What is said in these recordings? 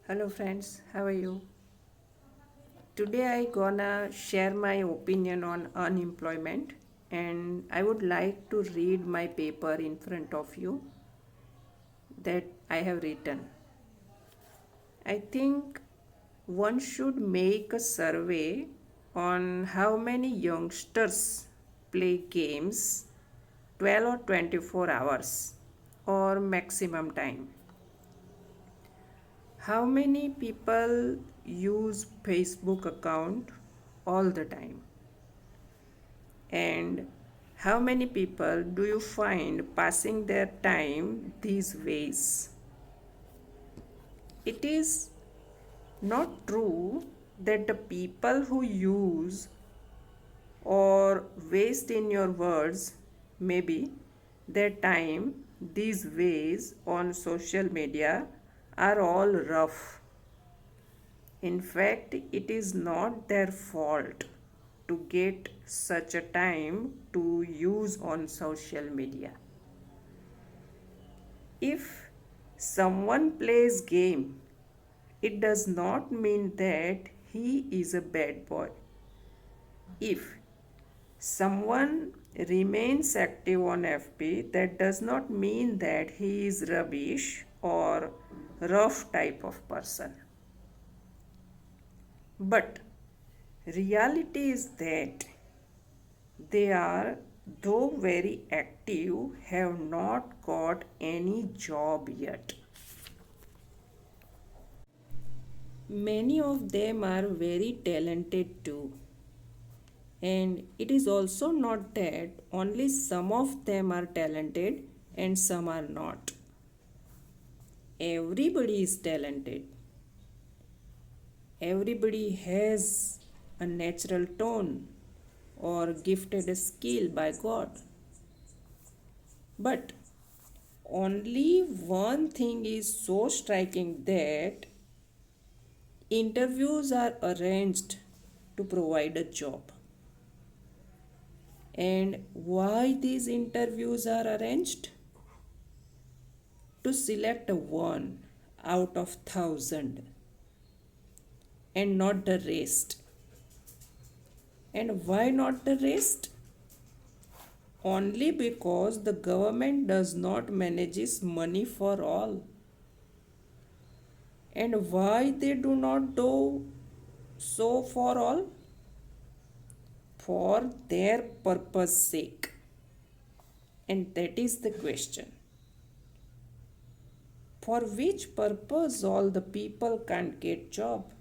Hello friends, how are you? Today I gonna share my opinion on unemployment and I would like to read my paper in front of you that I have written. I think one should make a survey on how many youngsters play games 12 or 24 hours or maximum time. How many people use Facebook account all the time? And how many people do you find passing their time these ways? It is not true that the people who use or waste in your words maybe their time these ways on social media are all rough. In fact, it is not their fault to get such a time to use on social media. If someone plays game, it does not mean that he is a bad boy. If someone remains active on FB, that does not mean that he is rubbish or rough type of person. But reality is that they are, though very active, have not got any job yet. Many of them are very talented too. And it is also not that only some of them are talented and some are not. Everybody is talented. Everybody has a natural tone or gifted skill by God. But only one thing is so striking that interviews are arranged to provide a job. And why these interviews are arranged? To select a one out of 1,000 and not the rest. And why not the rest? Only because the government does not manages money for all. And why they do not do so for all? For their purpose sake. And that is the question. For which purpose all the people can't get job?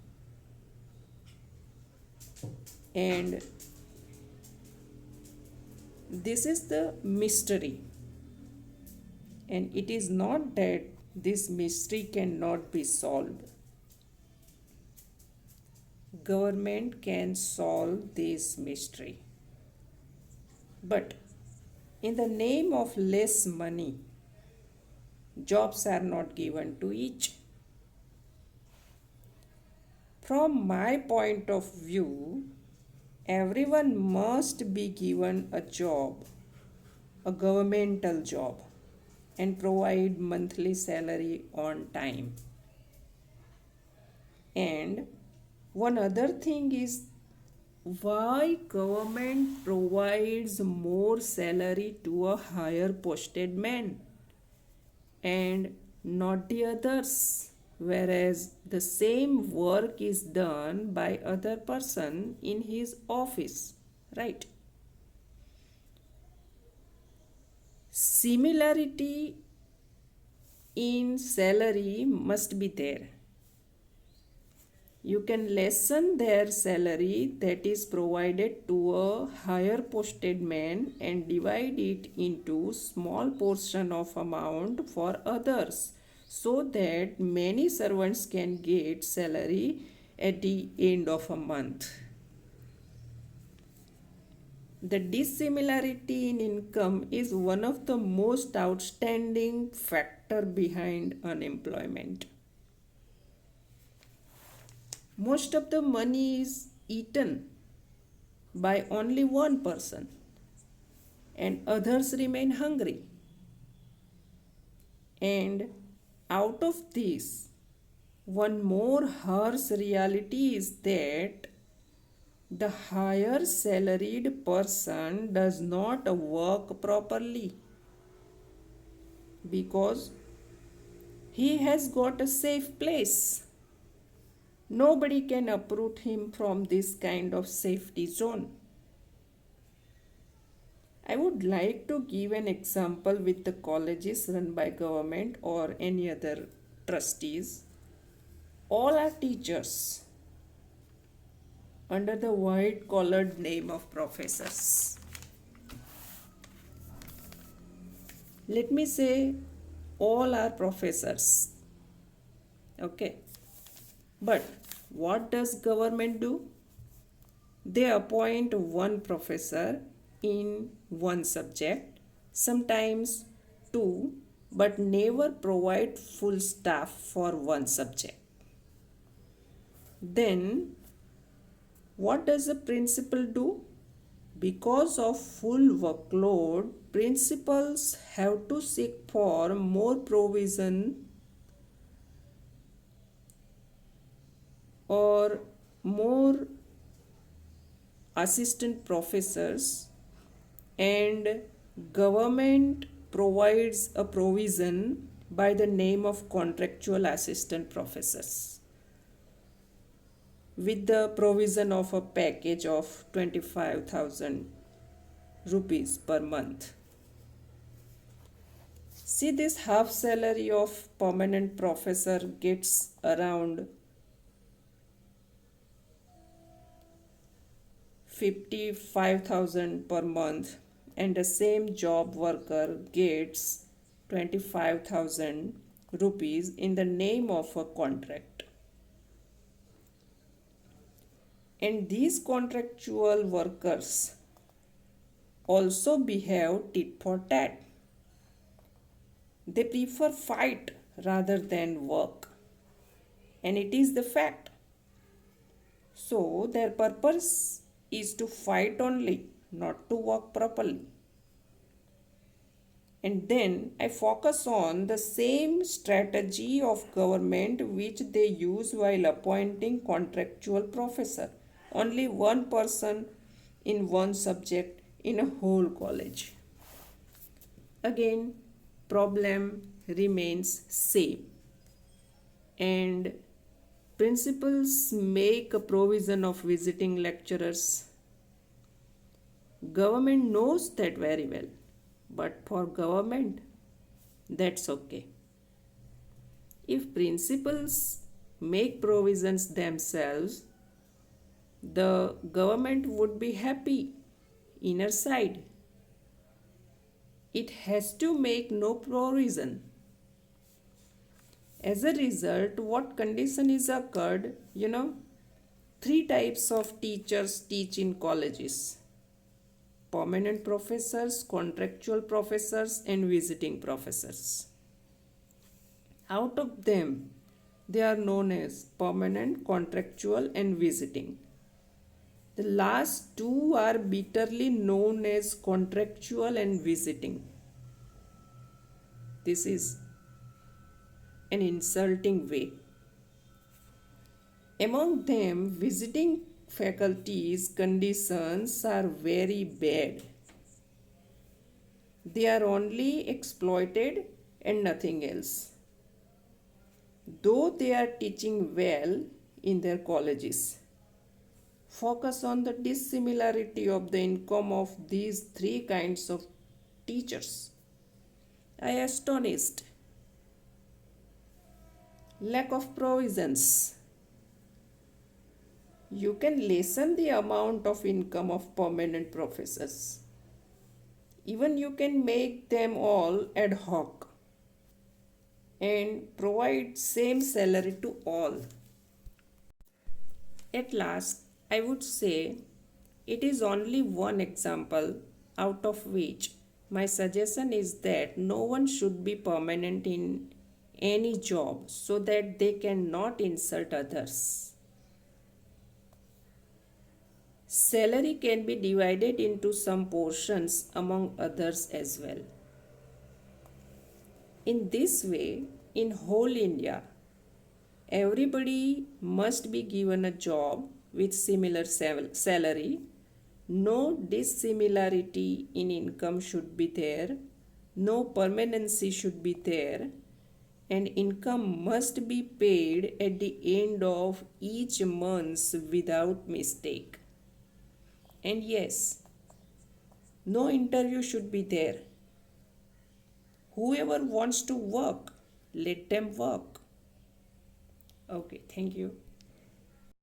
And this is the mystery. And it is not that this mystery cannot be solved. Government can solve this mystery. But in the name of less money, jobs are not given to each. From my point of view, everyone must be given a job, a governmental job, and provide monthly salary on time. And one other thing is why government provides more salary to a higher posted man and not the others, whereas the same work is done by other person in his office, right? Similarity in salary must be there. You can lessen their salary that is provided to a higher posted man and divide it into small portion of amount for others so that many servants can get salary at the end of a month. The dissimilarity in income is one of the most outstanding factor behind unemployment. Most of the money is eaten by only one person and others remain hungry. And out of this, One more harsh reality is that the higher salaried person does not work properly because he has got a safe place. Nobody can uproot him from this kind of safety zone. I would like to give an example with the colleges run by government or any other trustees. All are teachers under the white collared name of professors. Let me say all are professors. Okay. But what does government do? They appoint one professor in one subject, sometimes two, but never provide full staff for one subject. Then what does the principal do? Because of full workload, principals have to seek for more provision or more assistant professors, and government provides a provision by the name of contractual assistant professors with the provision of a package of 25,000 rupees per month. See, this half salary of permanent professor gets around 55,000 per month, and the same job worker gets 25,000 rupees in the name of a contract. And these contractual workers also behave tit for tat. They prefer fight rather than work, and it is the fact. So their purpose is to fight only, not to work properly. And then I focus on the same strategy of government which they use while appointing contractual professor. Only one person in one subject in a whole college. Again, problem remains same. And principals make a provision of visiting lecturers. Government knows that very well, but for government, that's okay. If principals make provisions themselves, the government would be happy inner side. It has to make no provision. As a result, what condition is occurred? Three types of teachers teach in colleges: permanent professors, contractual professors, and visiting professors. Out of them, they are known as permanent, contractual, and visiting. The last two are bitterly known as contractual and visiting. This is an insulting way. Among them, visiting faculty's conditions are very bad. They are only exploited and nothing else. Though they are teaching well in their colleges, focus on the dissimilarity of the income of these three kinds of teachers. I am astonished. Lack of provisions. You can lessen the amount of income of permanent professors. Even you can make them all ad hoc and provide same salary to all. At last, I would say it is only one example out of which my suggestion is that no one should be permanent in any job so that they cannot insult others. Salary can be divided into some portions among others as well. In this way, in whole India, Everybody must be given a job with similar salary. No dissimilarity in income should be there. No permanency should be there. And income must be paid at the end of each month without mistake. And yes, no interview should be there. Whoever wants to work, let them work. Okay, thank you.